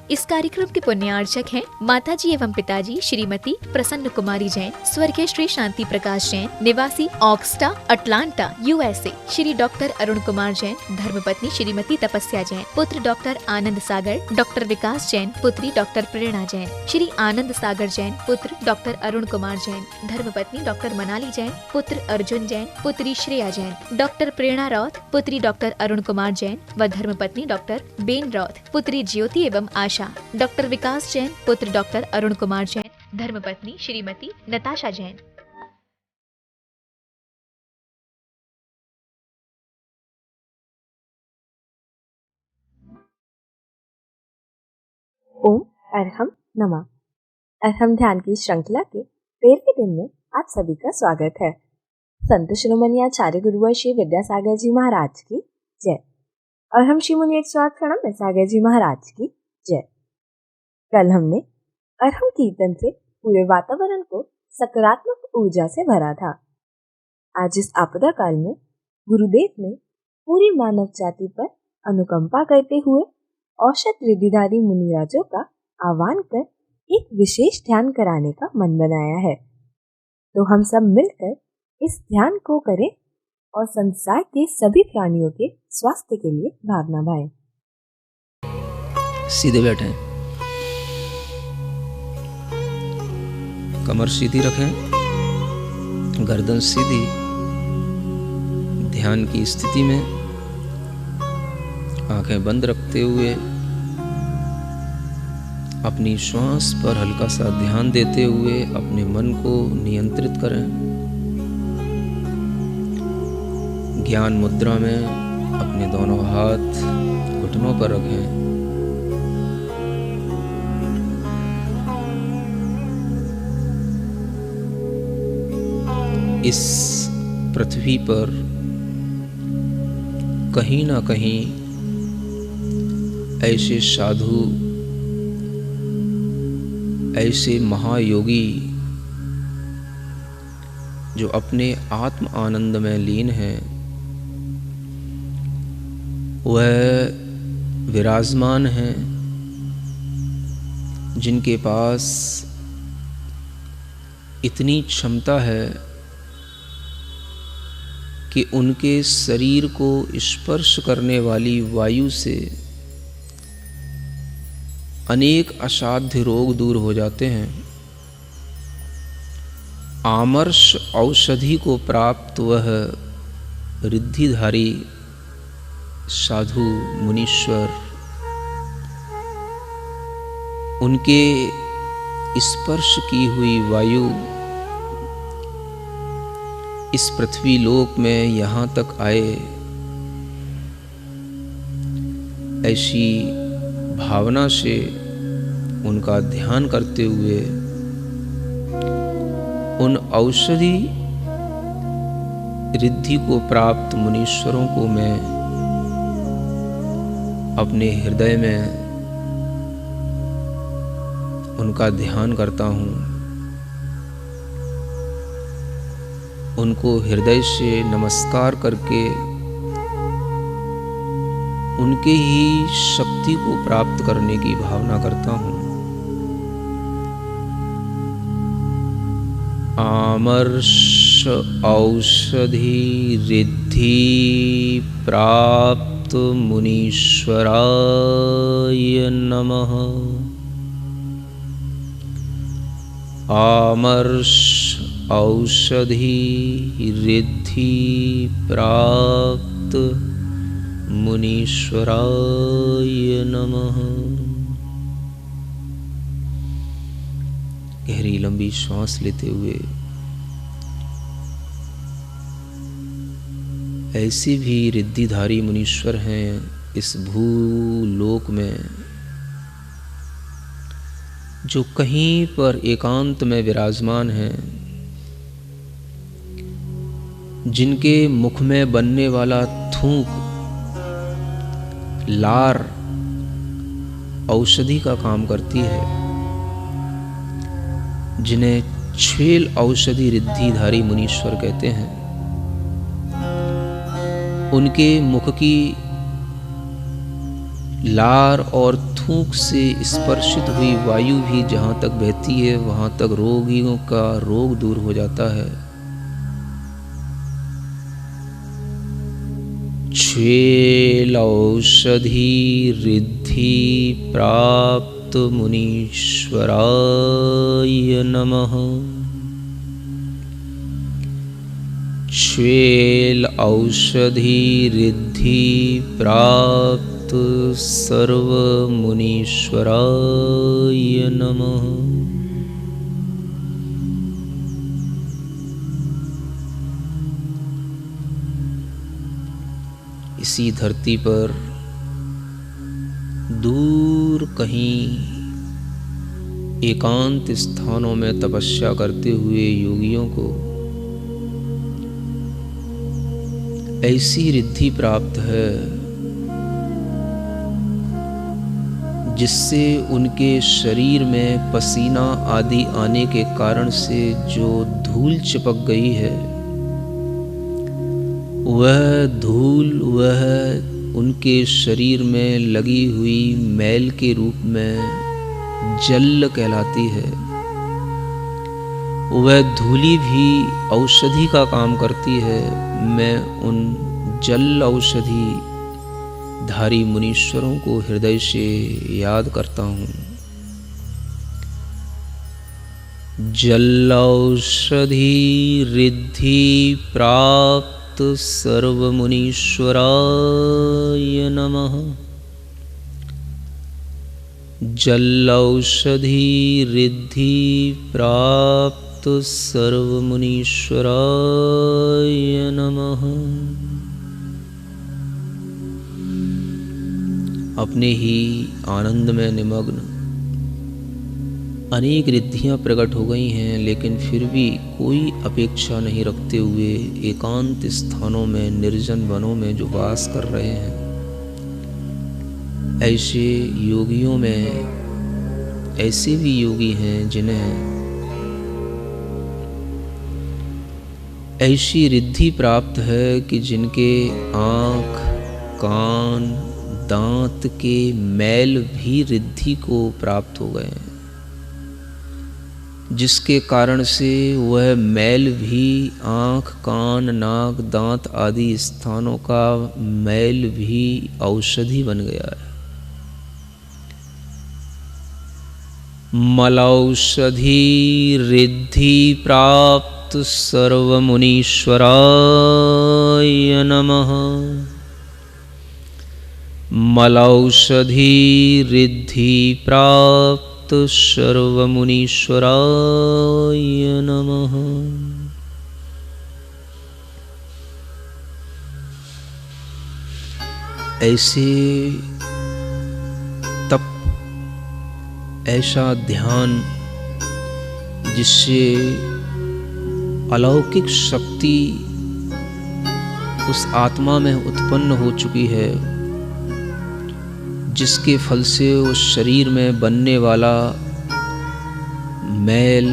इस कार्यक्रम के पुण्यार्चक हैं माताजी एवं पिताजी श्रीमती प्रसन्न कुमारी जैन, स्वर्गीय श्री शांति प्रकाश जैन, निवासी Augusta, Atlanta, USA। Shri doctor Arun Kumar Jain, धर्मपत्नी श्रीमती तपस्या जैन, पुत्र डॉक्टर आनंद सागर, डॉक्टर विकास जैन, पुत्री डॉक्टर प्रेरणा जैन। श्री आनंद सागर जैन, पुत्र डॉक्टर अरुण कुमार जैन, धर्मपत्नी डॉक्टर मनाली जैन, पुत्र अर्जुन जैन, पुत्री श्रेया जैन, डॉक्टर प्रेरणा रौत, पुत्री डॉक्टर अरुण कुमार जैन व धर्मपत्नी डॉक्टर बेन रौत, पुत्री ज्योति एवं आशा, डॉक्टर विकास जैन, पुत्र डॉक्टर अरुण कुमार जैन, धर्मपत्नी श्रीमती नताशा जैन। ओम अरहम नमः। अरहम ध्यान की श्रृंखला के 13वें दिन में आप सभी का स्वागत है। संत शिरोमणि आचार्य गुरुवर श्री विद्यासागर जी महाराज की जय। और हम श्री मुनि 108 प्रणम सागर जी महाराज की जय। कल हमने अरहम कीर्तन से पूरे वातावरण को सकारात्मक ऊर्जा से भरा था। आज इस आपदा काल में गुरुदेव ने पूरी मानव जाति पर अनुकंपा करते हुए औषध रिद्धिधारी मुनिराजों का आह्वान कर एक विशेष ध्यान कराने का मन बनाया है। तो हम सब मिलकर इस ध्यान को करें और संसार के सभी प्राणियों के स्वास्थ्य के लिए भावना भाएं। सीधे बैठें, कमर सीधी रखें, गर्दन सीधी। ध्यान की स्थिति में आंखें बंद रखते हुए अपनी श्वास पर हल्का सा ध्यान देते हुए अपने मन को नियंत्रित करें। ज्ञान मुद्रा में अपने दोनों हाथ घुटनों पर रखें। इस पृथ्वी पर कहीं ना कहीं ऐसे साधु, ऐसे महायोगी जो अपने आत्म आनंद में लीन हैं, वह विराजमान हैं, जिनके पास इतनी क्षमता है कि उनके शरीर को स्पर्श करने वाली वायु से अनेक असाध्य रोग दूर हो जाते हैं। आमर्ष औषधि को प्राप्त वह रिद्धिधारी साधु मुनीश्वर, उनके स्पर्श की हुई वायु इस पृथ्वी लोक में यहाँ तक आए, ऐसी भावना से उनका ध्यान करते हुए उन औषधि रिद्धि को प्राप्त मुनीश्वरों को मैं अपने हृदय में उनका ध्यान करता हूँ। उनको हृदय से नमस्कार करके उनके ही शक्ति को प्राप्त करने की भावना करता हूँ। आमर्ष औषधि रिद्धि प्राप्त मुनीश्वराय नमः। आमर्ष औषधि रिद्धि प्राप्त मुनीश्वराय नमः। गहरी लंबी श्वास लेते हुए ऐसे भी रिद्धिधारी मुनीश्वर हैं इस भूलोक में, जो कहीं पर एकांत में विराजमान हैं, जिनके मुख में बनने वाला थूक लार औषधि का काम करती है, जिन्हें छेल औषधि रिद्धिधारी मुनीश्वर कहते हैं। उनके मुख की लार और थूक से स्पर्शित हुई वायु भी जहाँ तक बहती है वहाँ तक रोगियों का रोग दूर हो जाता है। छ्वेलौषधि रिद्धि प्राप्त मुनीश्वराय नमः। छ्वेल औषधि रिद्धि प्राप्त सर्व मुनीश्वराय नमः। इसी धरती पर दूर कहीं एकांत स्थानों में तपस्या करते हुए योगियों को ऐसी रिद्धि प्राप्त है जिससे उनके शरीर में पसीना आदि आने के कारण से जो धूल चिपक गई है वह धूल वह उनके शरीर में लगी हुई मैल के रूप में जल कहलाती है। वह धूली भी औषधि का काम करती है। मैं उन जल औषधि धारी मुनीश्वरों को हृदय से याद करता हूँ। जल औषधि रिद्धि प्राप्त सर्व मुनीश्वराय नमः। जल औषधि रिद्धि प्राप्त सर्व मुनीश्वराय नमः। अपने ही आनंद में निमग्न अनेक रिद्धियां प्रकट हो गई हैं, लेकिन फिर भी कोई अपेक्षा नहीं रखते हुए एकांत स्थानों में निर्जन वनों में जो वास कर रहे हैं, ऐसे योगियों में ऐसे भी योगी हैं जिन्हें ऐसी रिद्धि प्राप्त है कि जिनके आँख, कान, दांत के मैल भी रिद्धि को प्राप्त हो गए हैं, जिसके कारण से वह मैल भी आँख, कान, नाक, दांत आदि स्थानों का मैल भी औषधि बन गया है। मलौषधि रिद्धि प्राप्त सर्व मुनीश्वराय नमः। मलौषधि रिद्धि प्राप्त सर्व मुनीश्वराय नमः। ऐसे तप, ऐसा ध्यान जिससे अलौकिक शक्ति उस आत्मा में उत्पन्न हो चुकी है, जिसके फल से उस शरीर में बनने वाला मैल,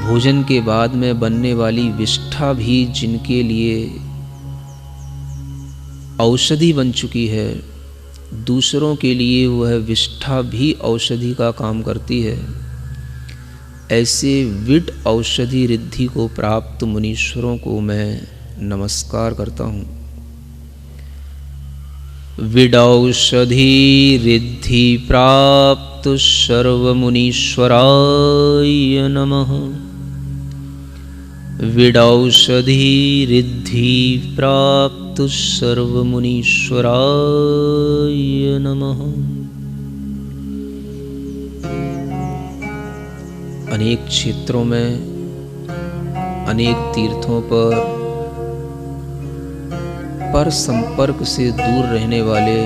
भोजन के बाद में बनने वाली विष्ठा भी जिनके लिए औषधि बन चुकी है, दूसरों के लिए वह विष्ठा भी औषधि का काम करती है। ऐसे विड औषधि रिद्धि को प्राप्त मुनीश्वरों को मैं नमस्कार करता हूँ। विडौषधि रिद्धि प्राप्त सर्व मुनीश्वराय नमः। विडौषधि रिद्धि प्राप्त सर्व मुनीश्वराय नमः। अनेक क्षेत्रों में, अनेक तीर्थों पर संपर्क से दूर रहने वाले,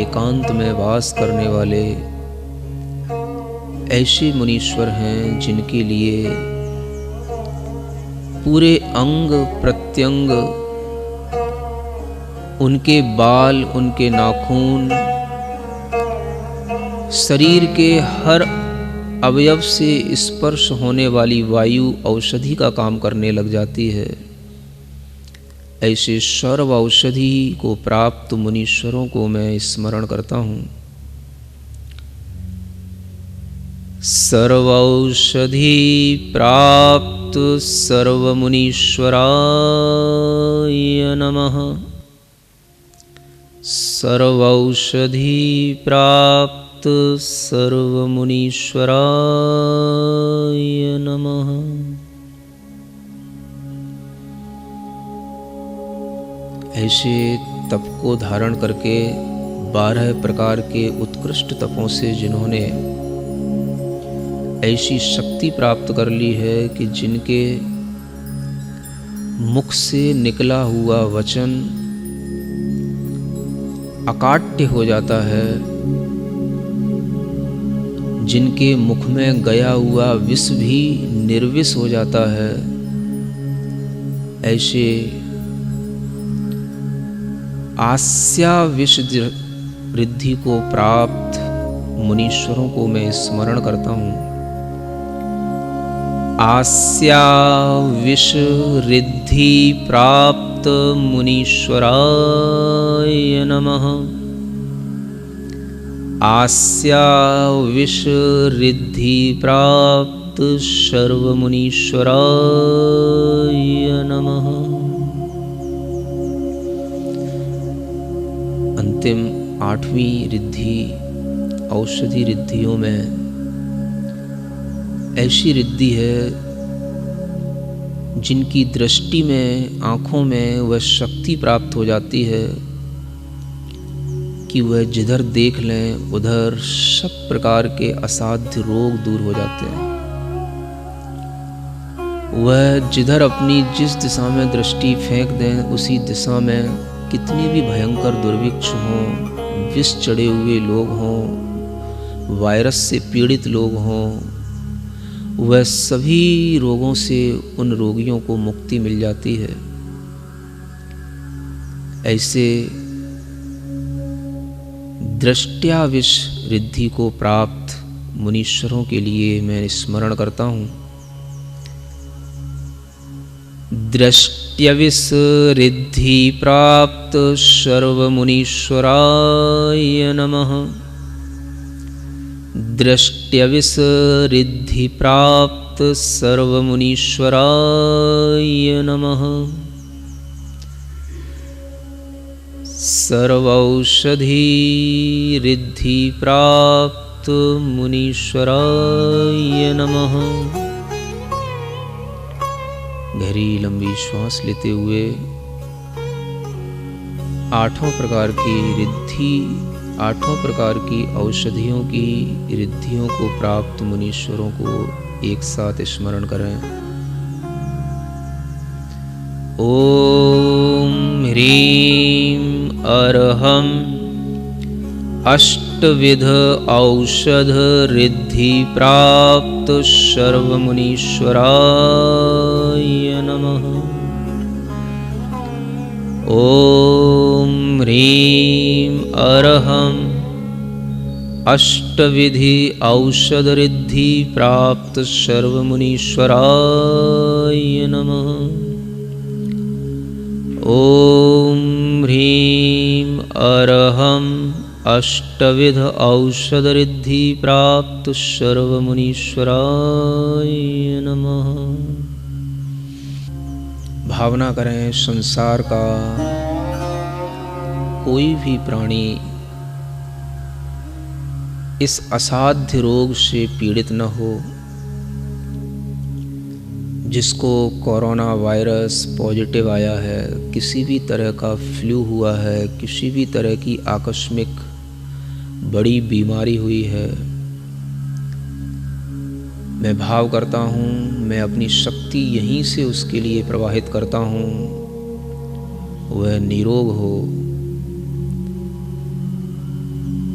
एकांत में वास करने वाले ऐसे मुनीश्वर हैं जिनके लिए पूरे अंग प्रत्यंग, उनके बाल, उनके नाखून, शरीर के हर अवयव से स्पर्श होने वाली वायु औषधि का काम करने लग जाती है। ऐसे सर्व औषधि को प्राप्त मुनीश्वरों को मैं स्मरण करता हूँ। सर्वौषधि प्राप्त सर्वमुनीश्वराय नमः। सर्वौषधि प्राप्त सर्वमुनीश्वराय नमः। ऐसे तप को धारण करके 12 प्रकार के उत्कृष्ट तपों से जिन्होंने ऐसी शक्ति प्राप्त कर ली है कि जिनके मुख से निकला हुआ वचन अकाट्य हो जाता है, जिनके मुख में गया हुआ विष भी निर्विष हो जाता है, ऐसे आस्या विष रिद्धि को प्राप्त मुनीश्वरों को मैं स्मरण करता हूँ। आस्या विष रिद्धि प्राप्त मुनीश्वराय नमः। आस्या विष रिद्धि प्राप्त सर्वमुनीश्वराय नमः। अंतिम 8वीं रिद्धि औषधि रिद्धियों में ऐसी रिद्धि है जिनकी दृष्टि में, आँखों में वह शक्ति प्राप्त हो जाती है कि वह जिधर देख लें उधर सब प्रकार के असाध्य रोग दूर हो जाते हैं। वह जिधर अपनी जिस दिशा में दृष्टि फेंक दें उसी दिशा में कितने भी भयंकर दुर्भिक्ष हों, विष चढ़े हुए लोग हों, वायरस से पीड़ित लोग हों, वह सभी रोगों से उन रोगियों को मुक्ति मिल जाती है। ऐसे दृष्टया विष रिद्धि को प्राप्त मुनीश्वरों के लिए मैं स्मरण करता हूँ। दृष्ट्यविष रिद्धि प्राप्त सर्वमुनीश्वराय नमः। दृष्ट्यविष रिद्धि प्राप्त सर्वमुनीश्वराय नमः। सर्वौषधि रिद्धि प्राप्त मुनीश्वराय नमः। गहरी लंबी श्वास लेते हुए 8 प्रकार की रिद्धि, 8 प्रकार की औषधियों की रिद्धियों को प्राप्त मुनीश्वरों को एक साथ स्मरण करें। ओम ह्रीं अर्हं अष्टविध औषध रिद्धि प्राप्त सर्वमुनीश्वराय नमः। ओम ह्रीं अर्हं अष्टविधि औषध रिद्धि प्राप्त सर्वमुनीश्वराय नमः। ओम ह्रीं अर्हं अष्टविध औषध रिद्धि प्राप्त सर्वमुनीश्वराय नमः। भावना करें संसार का कोई भी प्राणी इस असाध्य रोग से पीड़ित न हो जिसको कोरोना वायरस पॉजिटिव आया है, किसी भी तरह का फ्लू हुआ है, किसी भी तरह की आकस्मिक बड़ी बीमारी हुई है। मैं भाव करता हूँ, मैं अपनी शक्ति यहीं से उसके लिए प्रवाहित करता हूँ। वह निरोग हो,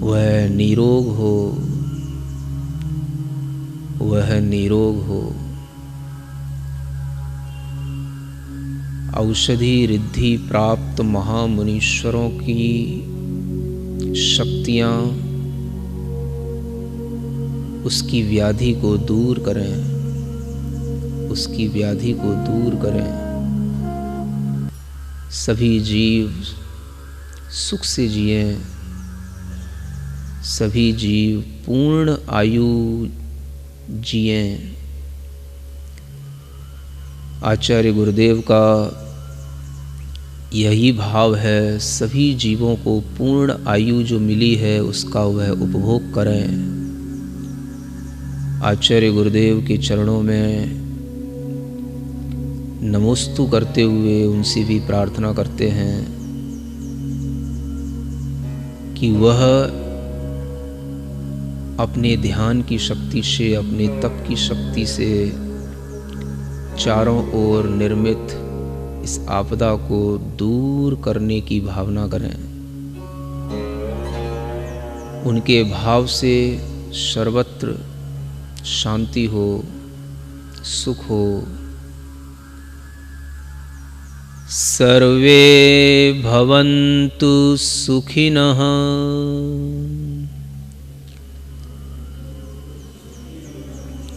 वह निरोग हो, वह निरोग हो। औषधि रिद्धि प्राप्त महामुनीश्वरों की शक्तियाँ उसकी व्याधि को दूर करें, उसकी व्याधि को दूर करें। सभी जीव सुख से जिएं, सभी जीव पूर्ण आयु जिएं। आचार्य गुरुदेव का यही भाव है, सभी जीवों को पूर्ण आयु जो मिली है उसका वह उपभोग करें। आचार्य गुरुदेव के चरणों में नमोस्तु करते हुए उनसे भी प्रार्थना करते हैं कि वह अपने ध्यान की शक्ति से, अपने तप की शक्ति से चारों ओर निर्मित इस आपदा को दूर करने की भावना करें। उनके भाव से सर्वत्र शांति हो, सुख हो। सर्वे भवन्तु सुखिनः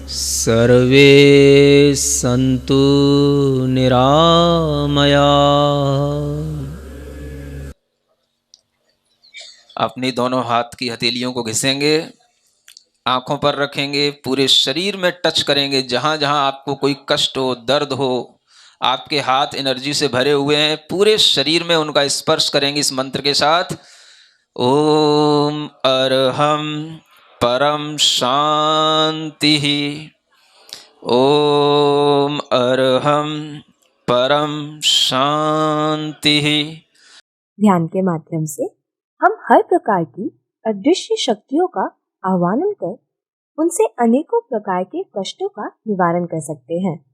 सर्वे सन्तु निरामया। अपनी दोनों हाथ की हथेलियों को घिसेंगे, आंखों पर रखेंगे, पूरे शरीर में टच करेंगे। जहां जहां आपको कोई कष्ट हो, दर्द हो, आपके हाथ एनर्जी से भरे हुए हैं, पूरे शरीर में उनका स्पर्श करेंगे इस मंत्र के साथ। ओम अरहम परम शांति, ओम अरहम परम शांति। ध्यान के माध्यम से हम हर प्रकार की अदृश्य शक्तियों का आह्वान कर उनसे अनेकों प्रकार के कष्टों का निवारण कर सकते हैं।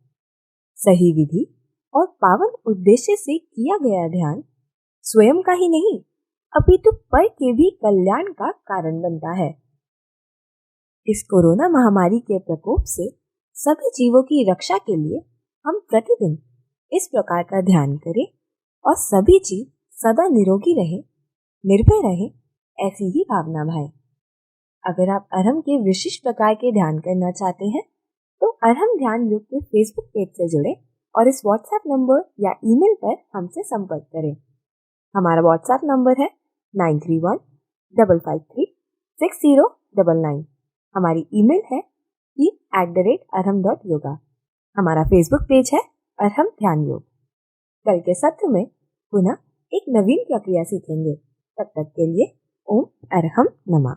सही विधि और पावन उद्देश्य से किया गया ध्यान स्वयं का ही नहीं अपितु पर के भी कल्याण का कारण बनता है। इस कोरोना महामारी के प्रकोप से सभी जीवों की रक्षा के लिए हम प्रतिदिन इस प्रकार का ध्यान करें और सभी जीव सदा निरोगी रहे, निर्भय रहे, ऐसी ही भावना भाएं। अगर आप अरहम के विशिष्ट प्रकार के ध्यान करना चाहते हैं तो अरहम ध्यान योग के फेसबुक पेज से जुड़े और इस व्हाट्सएप नंबर या ईमेल पर हमसे संपर्क करें। हमारा व्हाट्सएप नंबर है 9315536099। हमारी ईमेल है team@arham.yoga। हमारा फेसबुक पेज है अरहम ध्यान योग। कल के सत्र में पुनः एक नवीन प्रक्रिया सीखेंगे। तब तक के लिए ओम अरहम नमः।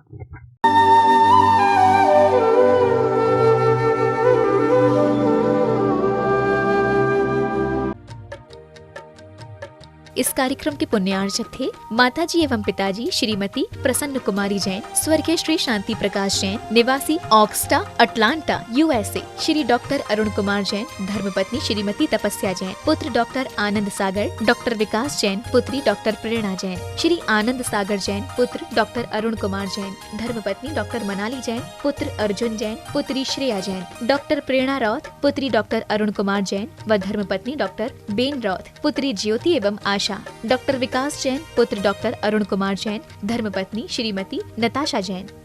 इस कार्यक्रम के पुण्यार्चक थे माताजी एवं पिताजी श्रीमती प्रसन्न कुमारी जैन, स्वर्गीय श्री शांति प्रकाश जैन, निवासी Augusta, Atlanta, USA। Shri doctor Arun Kumar Jain, धर्मपत्नी श्रीमती तपस्या जैन, पुत्र डॉक्टर आनंद सागर, डॉक्टर विकास जैन, पुत्री डॉक्टर प्रेरणा जैन। श्री आनंद सागर जैन, पुत्र डॉक्टर अरुण कुमार जैन, धर्मपत्नी डॉक्टर मनाली जैन, पुत्र अर्जुन जैन, पुत्री श्रेया जैन। डॉक्टर प्रेरणा रौत, पुत्री डॉक्टर अरुण कुमार जैन व धर्मपत्नी डॉक्टर बेन रौत, पुत्री ज्योति एवं आशा। डॉक्टर विकास जैन, पुत्र डॉक्टर अरुण कुमार जैन, धर्मपत्नी श्रीमती नताशा जैन।